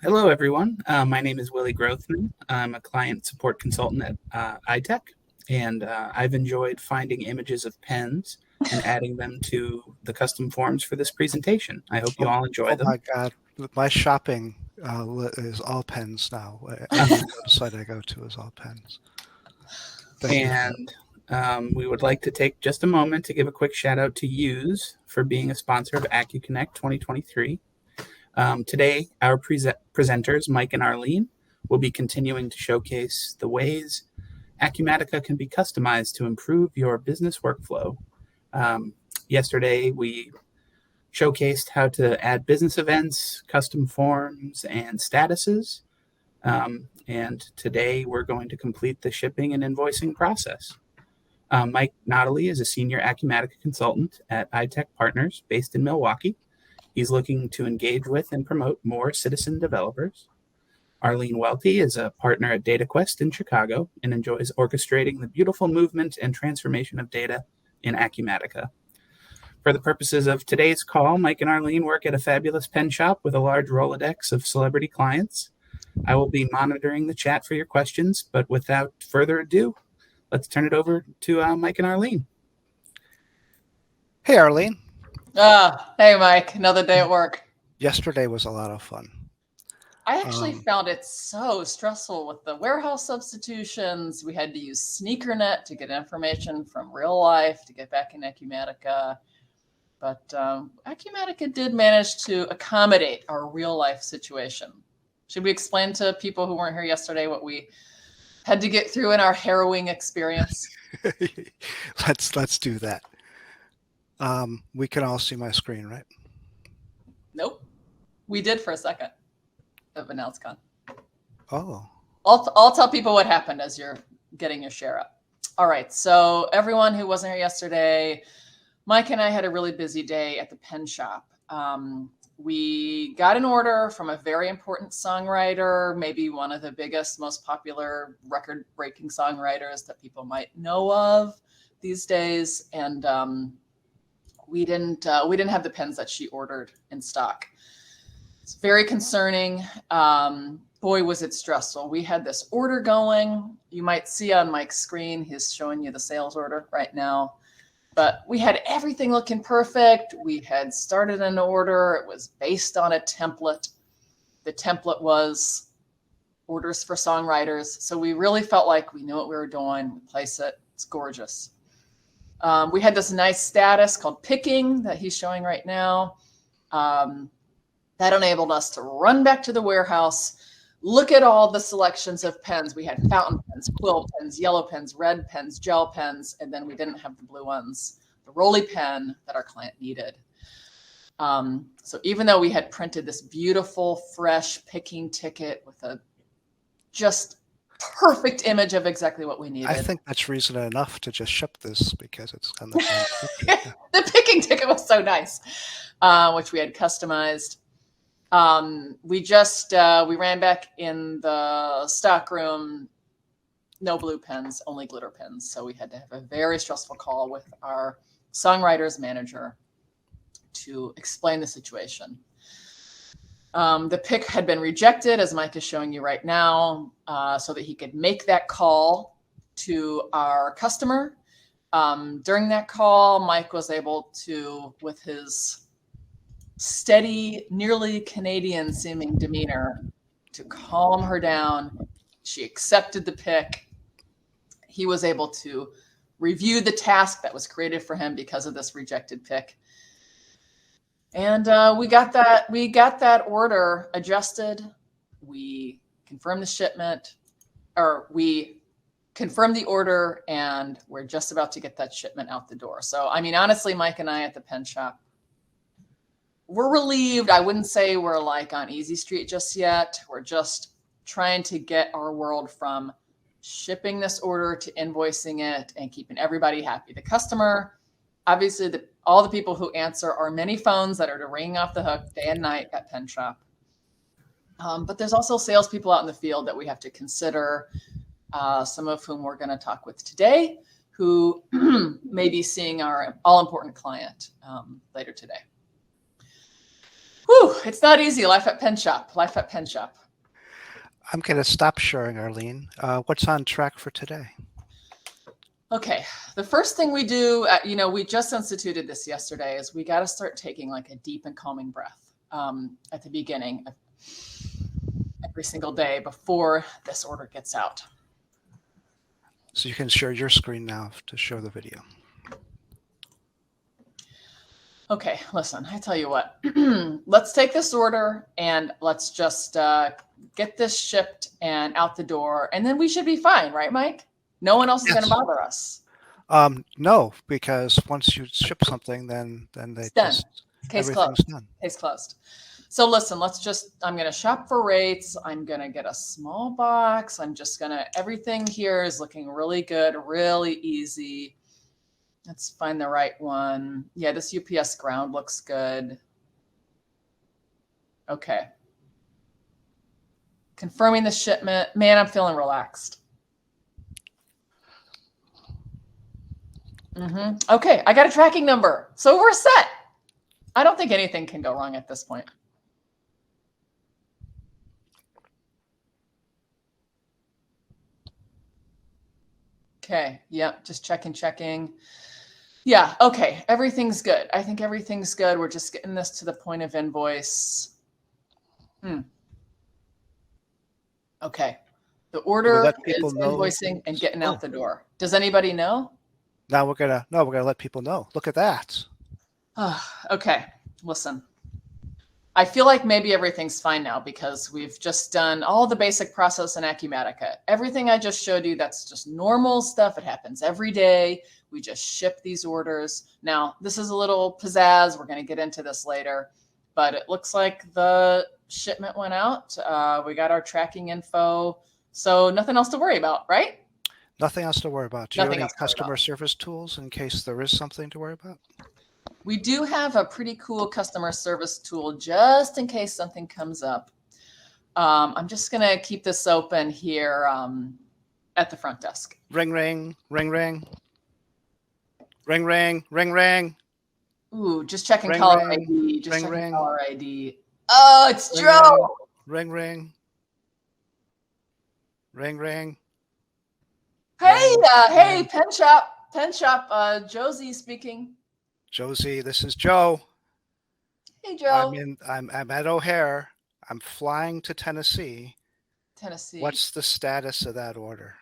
Hello, everyone. My name is Willie Grothman. I'm a client support consultant at iTech, and I've enjoyed finding images of pens and adding them to the custom forms for this presentation. I hope you Oh, all enjoy oh them. my God. My shopping is all pens now. Every website I go to is all pens. Thank you for that. And we would like to take just a moment to give a quick shout out to Use for being a sponsor of acuCONNECT 2023. Today, our presenters, Mike and Arline, will be continuing to showcase the ways Acumatica can be customized to improve your business workflow. Um, Yesterday, we showcased how to add business events, custom forms, and statuses. And today, we're going to complete the shipping and invoicing process. Mike Nottoli is a senior Acumatica consultant at iTech Partners based in Milwaukee. He's looking to engage with and promote more citizen developers. Arline Welty is a partner at DataQuest in Chicago and enjoys orchestrating the beautiful movement and transformation of data in Acumatica. For the purposes of today's call, Mike and Arline work at a fabulous pen shop with a large Rolodex of celebrity clients. I will be monitoring the chat for your questions, but without further ado, let's turn it over to Mike and Arline. Hey, Arlene. Hey, Mike. Another day at work. Yesterday was a lot of fun. I actually found it so stressful with the warehouse substitutions. We had to use SneakerNet to get information from real life to get back in Acumatica. But Acumatica did manage to accommodate our real life situation. Should we explain to people who weren't here yesterday what we had to get through in our harrowing experience? Let's do that. We can all see my screen, right? Nope. We did for a second of AnnounceCon. Oh. I'll tell people what happened as you're getting your share up. All right. So everyone who wasn't here yesterday, Mike and I had a really busy day at the pen shop. We got an order from a very important songwriter, maybe one of the biggest, most popular record-breaking songwriters that people might know of these days. And we didn't have the pens that she ordered in stock. It's very concerning. Boy, was it stressful. We had this order going. You might see on Mike's screen, he's showing you the sales order right now. But we had everything looking perfect. We had started an order. It was based on a template. The template was orders for songwriters. So we really felt like we knew what we were doing. We place it. It's gorgeous. We had this nice status called picking that he's showing right now. That enabled us to run back to the warehouse, look at all the selections of pens. We had fountain pens, quill pens, yellow pens, red pens, gel pens, and then we didn't have the blue ones, the Rolly pen that our client needed. So even though we had printed this beautiful, fresh picking ticket with a just perfect image of exactly what we needed. I think that's reason enough to just ship this because it's on the picture. The picking ticket was so nice, which we had customized. We ran back in the stock room, no blue pens, only glitter pens. So we had to have a very stressful call with our songwriters manager to explain the situation. The pick had been rejected, as Mike is showing you right now, so that he could make that call to our customer. During that call, Mike was able to, with his steady, nearly Canadian seeming demeanor, to calm her down. She accepted the pick. He was able to review the task that was created for him because of this rejected pick. And we got that order adjusted. We confirmed the shipment, or we confirmed the order, and we're just about to get that shipment out the door. So, I mean, honestly, Mike and I at the pen shop, we're relieved. I wouldn't say we're like on easy street just yet. We're just trying to get our world from shipping this order to invoicing it and keeping everybody happy. The customer, obviously, all the people who answer our many phones that are ringing off the hook day and night at pen shop. But there's also salespeople out in the field that we have to consider, some of whom we're going to talk with today, who may be seeing our all-important client later today. Whew, it's not easy. Life at Pen Shop. Life at Pen Shop. I'm going to stop sharing, Arline. What's on track for today? Okay, the first thing we do, we just instituted this yesterday, is we got to start taking like a deep and calming breath at the beginning of every single day before this order gets out. So you can share your screen now to show the video. Okay, listen, I tell you what, let's take this order and let's just get this shipped and out the door, and then we should be fine, right, Mike? No one else is going to bother us. No, because once you ship something, then they just Case everything's closed. done. Case closed. So listen, I'm going to shop for rates. I'm going to get a small box. Everything here is looking really good, really easy. Let's find the right one. Yeah, this UPS ground looks good. Okay. Confirming the shipment. Man, I'm feeling relaxed. Okay, I got a tracking number. So we're set. I don't think anything can go wrong at this point. Okay, yep, just checking. Yeah, okay, everything's good. I think everything's good. We're just getting this to the point of invoice. Okay, the order is invoicing and getting out the door. Does anybody know? Now we're gonna let people know. Look at that. Okay, listen. I feel like maybe everything's fine now because we've just done all the basic process in Acumatica. Everything I just showed you, that's just normal stuff. It happens every day. We just ship these orders. Now, this is a little pizzazz. We're going to get into this later, but it looks like the shipment went out. We got our tracking info. So nothing else to worry about, right? Nothing else to worry about. Do you have any customer service tools in case there is something to worry about? We do have a pretty cool customer service tool just in case something comes up. I'm just going to keep this open here at the front desk. Ring, ring, ring, ring. Ring, ring, ring, ring. Ooh, just checking Ring, caller ring. ID. Just Ring, checking ring. caller ID. Oh, it's Ring, Joe. Ring, ring. Ring, ring. Hey, hey, Pen Shop. Josie speaking. Josie, this is Joe. Hey, Joe. I'm at O'Hare. I'm flying to Tennessee. Tennessee. What's the status of that order?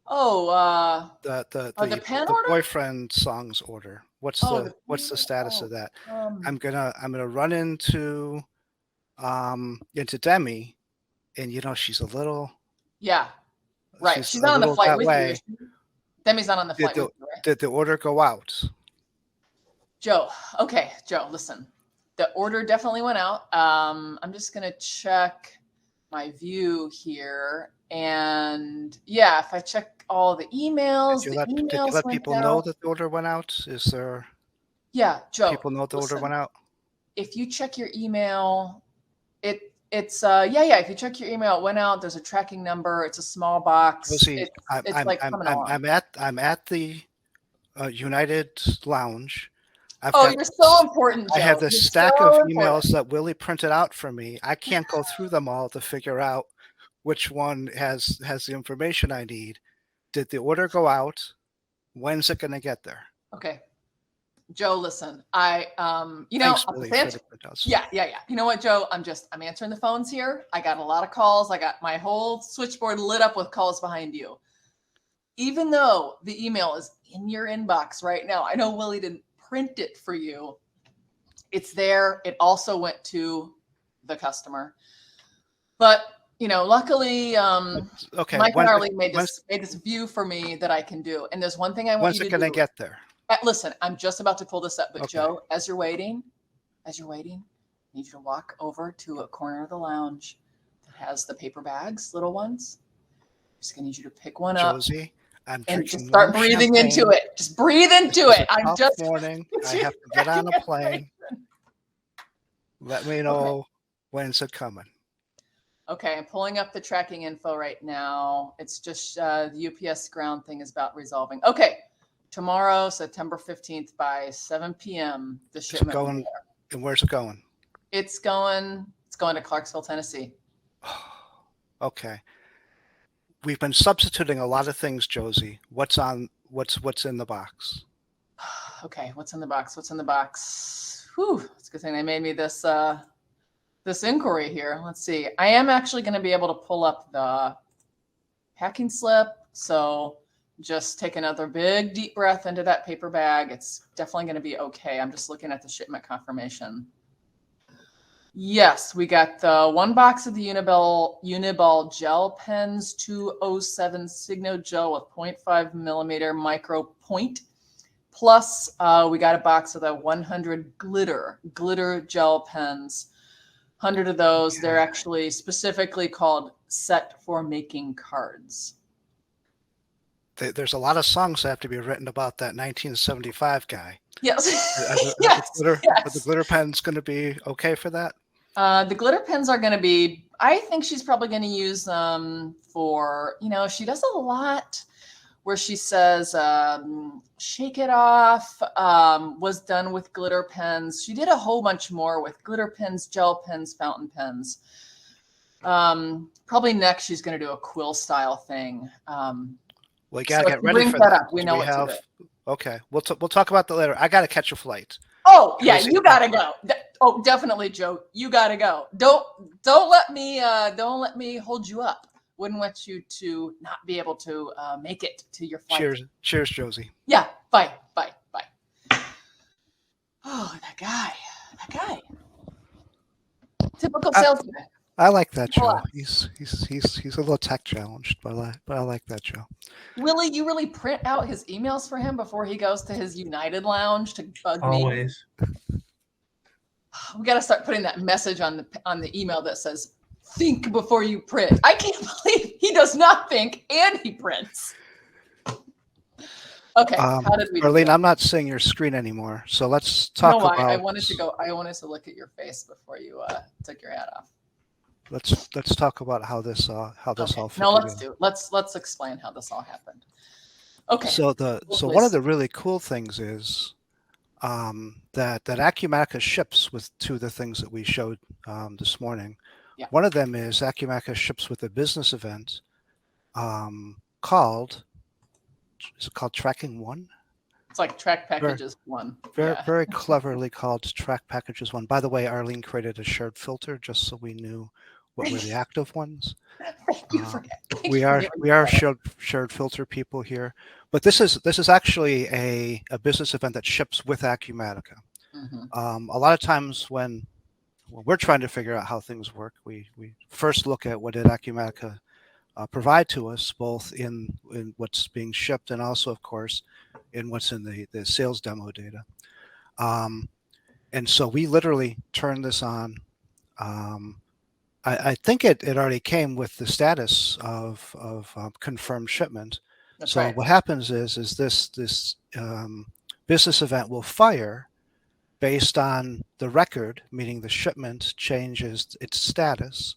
Oh, the pen order? boyfriend songs order. What's the status of that? I'm gonna run into Demi, and she's a little. Yeah. Right. She's not on the flight with you. Demi's not on the flight with you, right? Did the order go out? Joe. Okay, Joe, listen. The order definitely went out. I'm just going to check my view here. And yeah, if I check all the emails, did you let people know that the order went out? Is there? Yeah, Joe. People know the order went out? If you check your email, it's if you check your email, it went out. There's a tracking number. It's a small box. I'm at the United Lounge. You're so important, Joe. I have this stack of emails that Willie printed out for me. I can't go through them all to figure out which one has the information I need. Did the order go out? When's it going to get there? Okay. Joe, listen, Thanks, Willie, for the printouts. Yeah. You know what, Joe? I'm answering the phones here. I got a lot of calls. I got my whole switchboard lit up with calls behind you. Even though the email is in your inbox right now, I know Willie didn't print it for you. It's there. It also went to the customer. But, luckily, Mike and Arline made this view for me that I can do. And there's one thing I want you to do. When's it going to get there? Listen, I'm just about to pull this up, but okay. Joe, as you're waiting, I need you to walk over to a corner of the lounge that has the paper bags, little ones. I'm just going to need you to pick one up. Josie, and just start breathing into it. Just breathe into it. I'm just morning. I have to get on a plane. Let me know when's it coming. Okay, I'm pulling up the tracking info right now. It's just the UPS ground thing is about resolving. Okay, tomorrow, September 15th by 7 p.m. The shipment. And where's it going? It's going to Clarksville, Tennessee. Okay. We've been substituting a lot of things, Josie. What's in the box? Okay, what's in the box? What's in the box? Whew, it's a good thing they made me this this inquiry here. Let's see. I am actually going to be able to pull up the packing slip. So just take another big deep breath into that paper bag. It's definitely going to be okay. I'm just looking at the shipment confirmation. Yes, we got the 1 box of the Uniball gel pens, 207 Signo gel with 0.5 millimeter micro point. Plus, we got a box of the 100 glitter gel pens. 100 of those. They're actually specifically called set for making cards. There's a lot of songs that have to be written about that 1975 guy. Yes. Yes. The glitter pen's going to be okay for that? The glitter pens are going to be, I think she's probably going to use them for, she does a lot where she says, shake it off, was done with glitter pens. She did a whole bunch more with glitter pens, gel pens, fountain pens. Probably next she's going to do a quill style thing. We got to get ready for that. We know what to do. Okay, we'll talk about that later. I got to catch a flight. Oh, yeah, you got to go. Oh, definitely, Joe. You got to go. Don't let me hold you up. Wouldn't want you to not be able to make it to your flight. Cheers, Josie. Yeah. Bye. Oh, that guy. Typical salesman. I like that Joe. He's a little tech challenged, but I like that Joe. Willie, you really print out his emails for him before he goes to his United Lounge to bug me? Always. We got to start putting that message on the email that says, think before you print. I can't believe he does not think and he prints. Okay, how did we do Arline, that? I'm not seeing your screen anymore, so let's talk about... I wanted to look at your face before you took your hat off. Let's talk about how this all fit No, together. let's explain how this all happened. Okay. So one of the really cool things is that acuMatica ships with 2 of the things that we showed this morning. Yeah. One of them is acuMatica ships with a business event called Tracking One? It's like Track Packages 1. Very cleverly called Track Packages 1. By the way, Arline created a shared filter just so we knew what were the active ones. We are shared filter people here, but this is actually a business event that ships with acuMatica. Mm-hmm. A lot of times when we're trying to figure out how things work, we first look at what did acuMatica provide to us, both in what's being shipped and also, of course, in what's in the sales demo data. And so we literally turned this on. I think it already came with the status of confirmed shipment. That's so right. What happens is this business event will fire based on the record, meaning the shipment changes its status.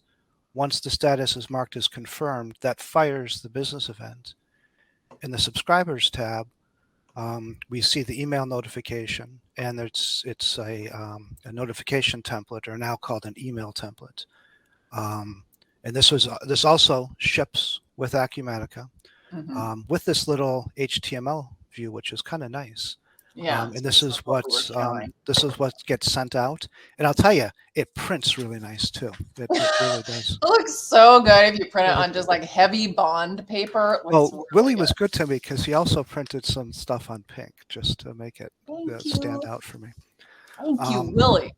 Once the status is marked as confirmed, that fires the business event. In the subscribers tab, we see the email notification, and it's a notification template, or now called an email template. And this also ships with acuMatica, with this little HTML view, which is kind of nice. Yeah. And this is what gets sent out. And I'll tell you, it prints really nice too. It really does. It looks so good if you print it on just like heavy bond paper. Well, Willie was good to me because he also printed some stuff on pink just to make it stand out for me. Thank you, Willie.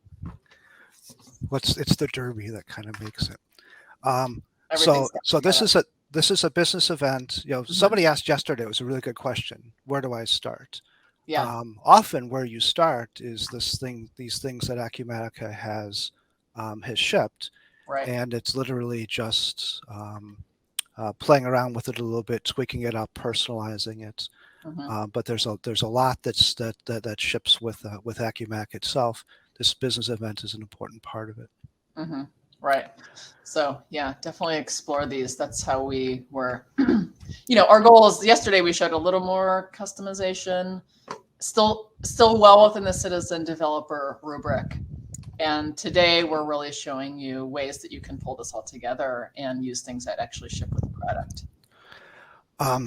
It's the derby that kind of makes it. So this is a business event. Somebody asked yesterday. It was a really good question. Where do I start? Yeah. Often where you start is these things that acuMatica has shipped, right? And it's literally just playing around with it a little bit, tweaking it up, personalizing it. But there's a lot that ships with acuMatica itself. This business event is an important part of it. Right. So yeah, definitely explore these. That's how we were. Our goal is, yesterday we showed a little more customization, still well within the citizen developer rubric. And today we're really showing you ways that you can pull this all together and use things that actually ship with the product.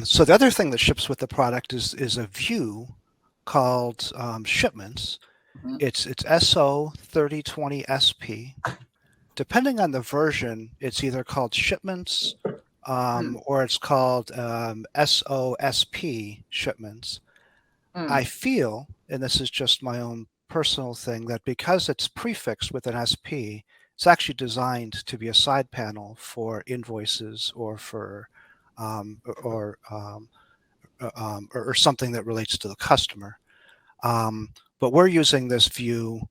So the other thing that ships with the product is a view called shipments. Mhm. It's SO3020SP. Depending on the version, it's either called shipments or it's called SOSP shipments. I feel, and this is just my own personal thing, that because it's prefixed with an SP, it's actually designed to be a side panel for invoices or for or something that relates to the customer. But we're using this view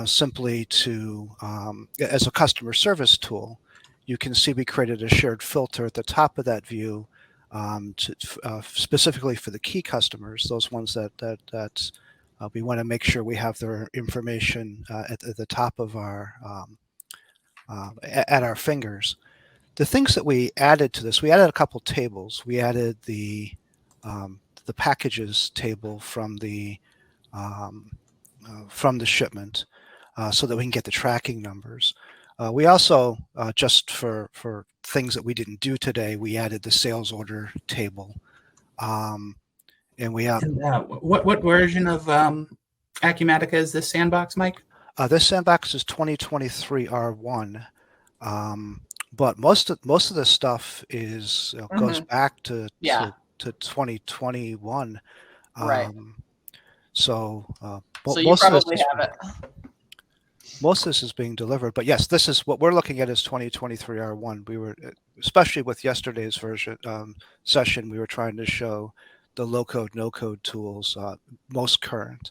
simply to as a customer service tool. You can see we created a shared filter at the top of that view specifically for the key customers, those ones that we want to make sure we have their information at the top of our at our fingers. The things that we added to this, we added a couple tables. We added the packages table from the shipment so that we can get the tracking numbers. We also, just for things that we didn't do today, we added the sales order table. And we have what version of Acumatica is this sandbox, Mike? this sandbox is 2023 R1. But most of the stuff is goes back to 2021. Right. So you probably have it. Most of this is being delivered, but yes, this is what we're looking at is 2023 R1. We were, especially with yesterday's version session, we were trying to show the low code, no code tools most current.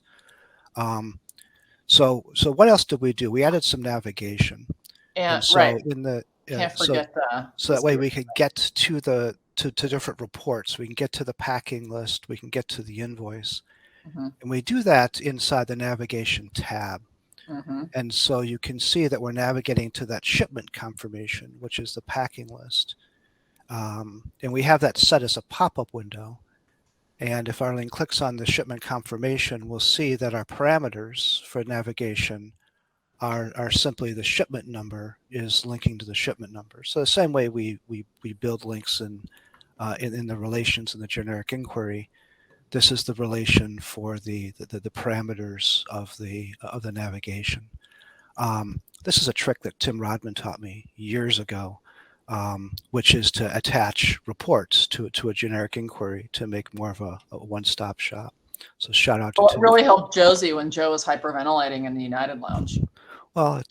So what else did we do? We added some navigation, and so in the can't forget so that way we could get to the to different reports. We can get to the packing list. We can get to the invoice, and we do that inside the navigation tab. And so you can see that we're navigating to that shipment confirmation, which is the packing list. And we have that set as a pop-up window. And if Arline clicks on the shipment confirmation, we'll see that our parameters for navigation are simply the shipment number is linking to the shipment number. So the same way we build links in the relations in the generic inquiry, this is the relation for the parameters of the navigation. This is a trick that Tim Rodman taught me years ago, which is to attach reports to a generic inquiry to make more of a one-stop shop. So shout out to Tim. It really helped Josie when Joe was hyperventilating in the United Lounge. Well,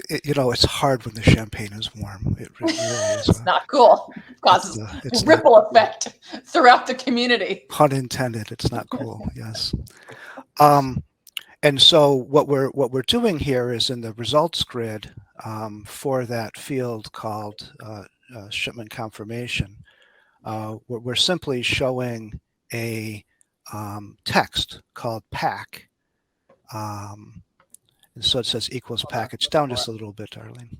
it's hard when the champagne is warm. It really is. It's not cool. It causes a ripple effect throughout the community. Pun intended. It's not cool. Yes. And so what we're doing here is in the results grid for that field called shipment confirmation. We're simply showing a text called pack. And so it says equals package down just a little bit, Arline.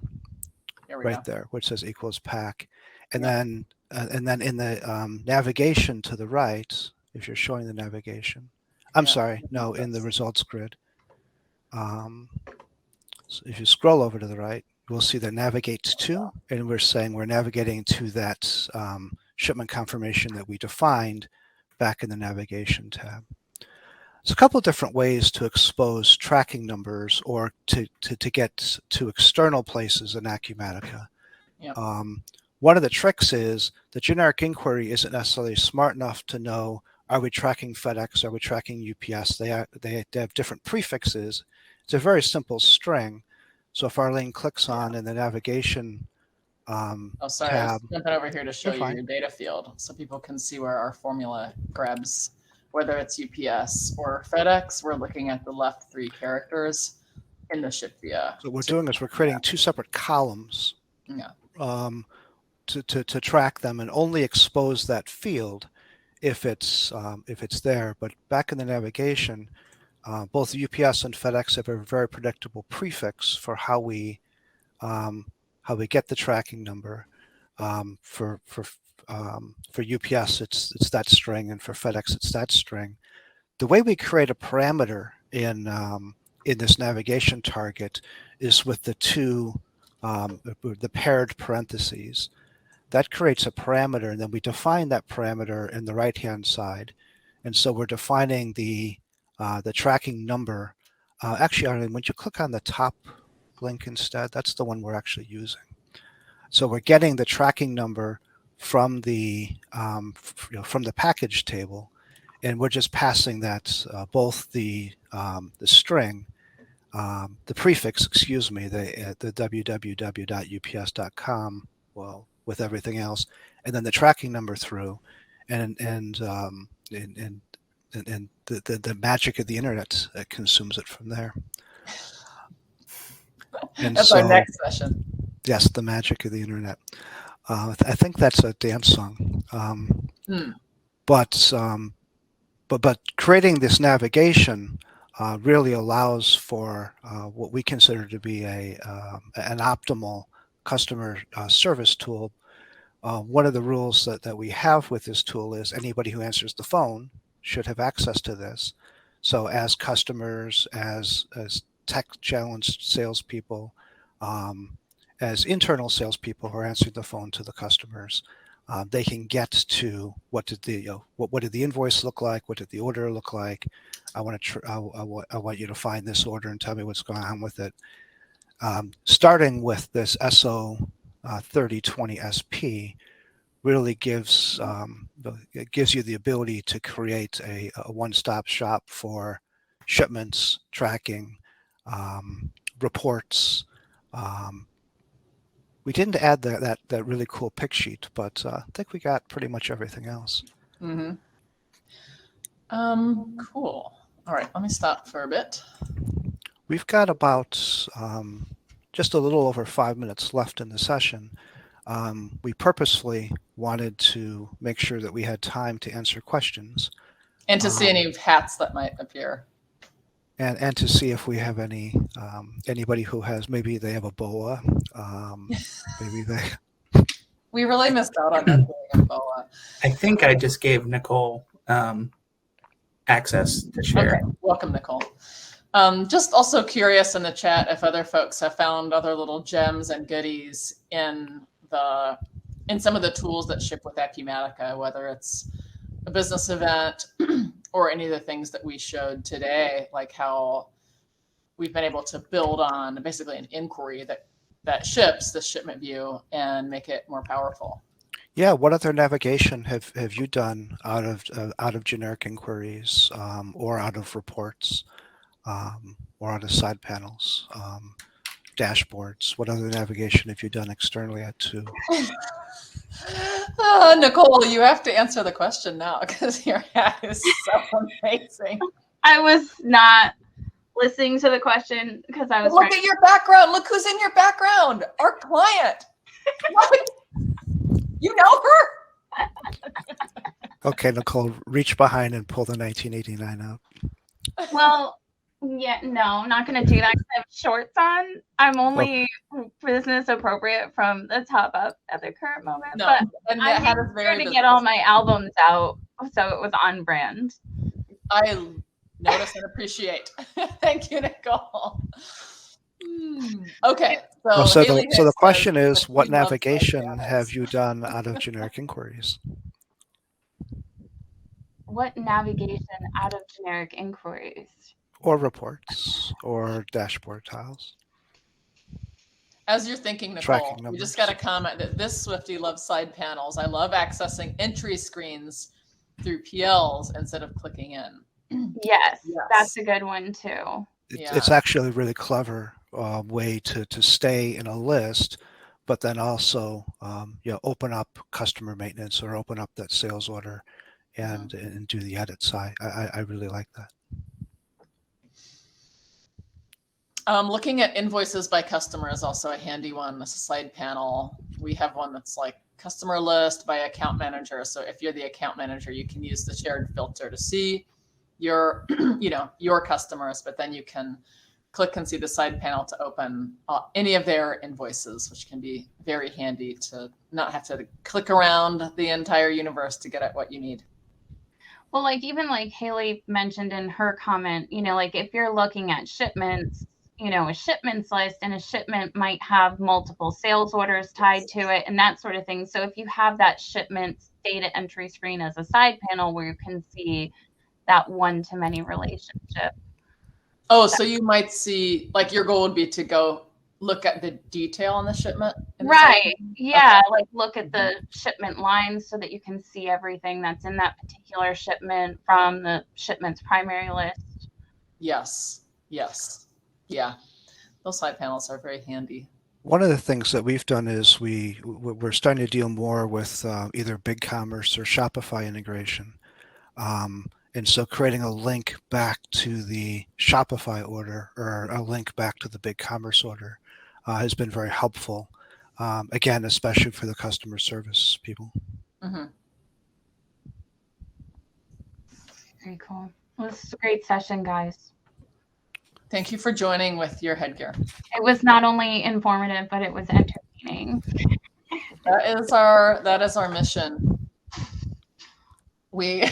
Right there, which says equals pack. And then in the navigation to the right, if you're showing the navigation, I'm sorry, no, in the results grid. So if you scroll over to the right, we'll see that navigates to, and we're saying we're navigating to that shipment confirmation that we defined back in the navigation tab. There's a couple of different ways to expose tracking numbers or to get to external places in Acumatica. Yep. One of the tricks is the generic inquiry isn't necessarily smart enough to know, are we tracking FedEx? Are we tracking UPS? They have different prefixes. It's a very simple string. So if Arline clicks on in the navigation tab, I was jumping over here to show you your data field so people can see where our formula grabs. Whether it's UPS or FedEx, we're looking at the left 3 characters in the ship via. So what we're doing is we're creating 2 separate columns to track them and only expose that field if it's there. But back in the navigation, both UPS and FedEx have a very predictable prefix for how we get the tracking number. For UPS, it's that string, and for FedEx, it's that string. The way we create a parameter in in this navigation target is with the the paired parentheses. That creates a parameter, and then we define that parameter in the right-hand side. And so we're defining the tracking number. Actually, Arline, when you click on the top link instead, that's the one we're actually using. So we're getting the tracking number from the from the package table, and we're just passing that both the string, the prefix, excuse me, the www.ups.com, well, with everything else, and then the tracking number through, and the magic of the internet consumes it from there. And that's so, our next session. Yes, the magic of the internet. I think that's a dance song. But creating this navigation really allows for what we consider to be an optimal customer service tool. One of the rules that we have with this tool is anybody who answers the phone should have access to this. So as customers, as tech-challenged salespeople, as internal salespeople who are answering the phone to the customers, they can get to what did the invoice look like? What did the order look like? I want you to find this order and tell me what's going on with it. Starting with this SO 3020 SP really gives you the ability to create a one-stop shop for shipments, tracking, reports. We didn't add that really cool pick sheet, but I think we got pretty much everything else. Cool. All right, let me stop for a bit. We've got about just a little over 5 minutes left in the session. We purposefully wanted to make sure that we had time to answer questions. And to see any hats that might appear. And to see if we have anybody who has, maybe they have a boa, maybe they. We really missed out on that boa. I think I just gave Nicole access to share. Okay, welcome, Nicole. Just also curious in the chat if other folks have found other little gems and goodies in some of the tools that ship with Acumatica, whether it's a business event or any of the things that we showed today, like how we've been able to build on basically an inquiry that ships the shipment view and make it more powerful. Yeah, what other navigation have you done out of generic inquiries or out of reports or out of side panels, dashboards? What other navigation have you done externally to? Nicole, you have to answer the question now because your hat is so amazing. I was not listening to the question because I was. Look at your background. Look who's in your background. Our client. What? You know her? Okay, Nicole, reach behind and pull the 1989 out. Well, yeah, no, I'm not going to do that because I have shorts on. I'm only business appropriate from the top up at the current moment. No, but and I made sure to get all my albums out so it was on brand. I notice and appreciate. Thank you, Nicole. Okay, So the question is, what navigation have you done out of generic inquiries? What navigation out of generic inquiries? Or reports, or dashboard tiles. As you're thinking, Nicole, we just got a comment that this Swiftie loves side panels. I love accessing entry screens through PLs instead of clicking in. Yes, that's a good one too. It's actually a really clever way to stay in a list, but then also open up customer maintenance or open up that sales order and do the edits. I really like that. Looking at invoices by customer is also a handy one. That's a side panel. We have one that's like customer list by account manager. So if you're the account manager, you can use the shared filter to see your, your customers, but then you can click and see the side panel to open any of their invoices, which can be very handy to not have to click around the entire universe to get at what you need. Well, like even like Haley mentioned in her comment, like if you're looking at shipments, a shipments list, and a shipment might have multiple sales orders tied to it and that sort of thing. So if you have that shipments data entry screen as a side panel where you can see that one-to-many relationship. Oh, so you might see, like your goal would be to go look at the detail on the shipment? Right. Yeah. Okay. Like look at the shipment lines so that you can see everything that's in that particular shipment from the shipment's primary list. Yes. Yes. Yeah. Those side panels are very handy. One of the things that we've done is we're starting to deal more with either BigCommerce or Shopify integration. And so creating a link back to the Shopify order or a link back to the BigCommerce order has been very helpful. Again, especially for the customer service people. Mm-hmm. Very cool. Well, this is a great session, guys. Thank you for joining with your headgear. It was not only informative, but it was entertaining. That is our mission. We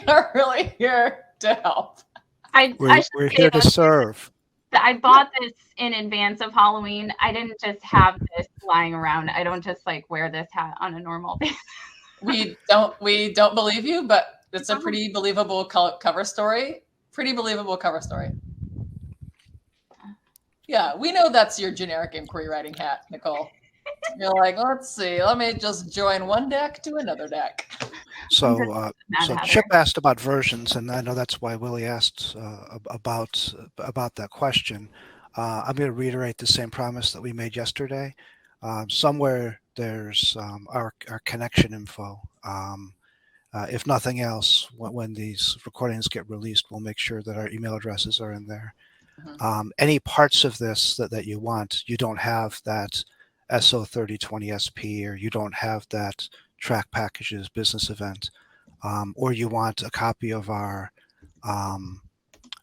are really here to help. We're here to serve. I bought this in advance of Halloween. I didn't just have this lying around. I don't just like wear this hat on a normal basis. We don't believe you, but it's a pretty believable cover story. Pretty believable cover story. Yeah, we know that's your generic inquiry writing hat, Nicole. You're like, let's see, let me just join one deck to another deck. So Chip asked about versions, and I know that's why Willie asked about that question. I'm going to reiterate the same promise that we made yesterday. Somewhere there's our connection info. If nothing else, when these recordings get released, we'll make sure that our email addresses are in there. Mm-hmm. Any parts of this that you want, you don't have that SO3020SP, or you don't have that track packages business event, or you want a copy of our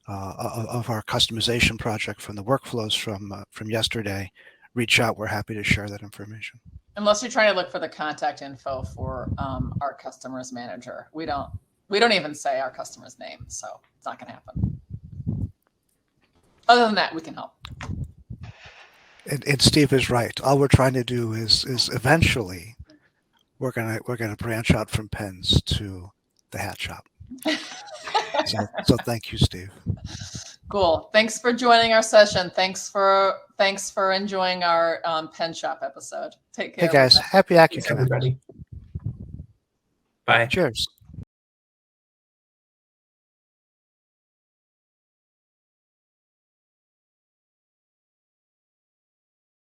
customization project from the workflows from yesterday, reach out. We're happy to share that information. Unless you're trying to look for the contact info for our customers manager. We don't even say our customer's name, so it's not going to happen. Other than that, we can help. And Steve is right. All we're trying to do is eventually we're gonna branch out from pens to the hat shop. So thank you, Steve. Cool. Thanks for joining our session. Thanks for enjoying our pen shop episode. Take care. Hey guys, happy acuCONNECT. Everybody. Bye. Cheers.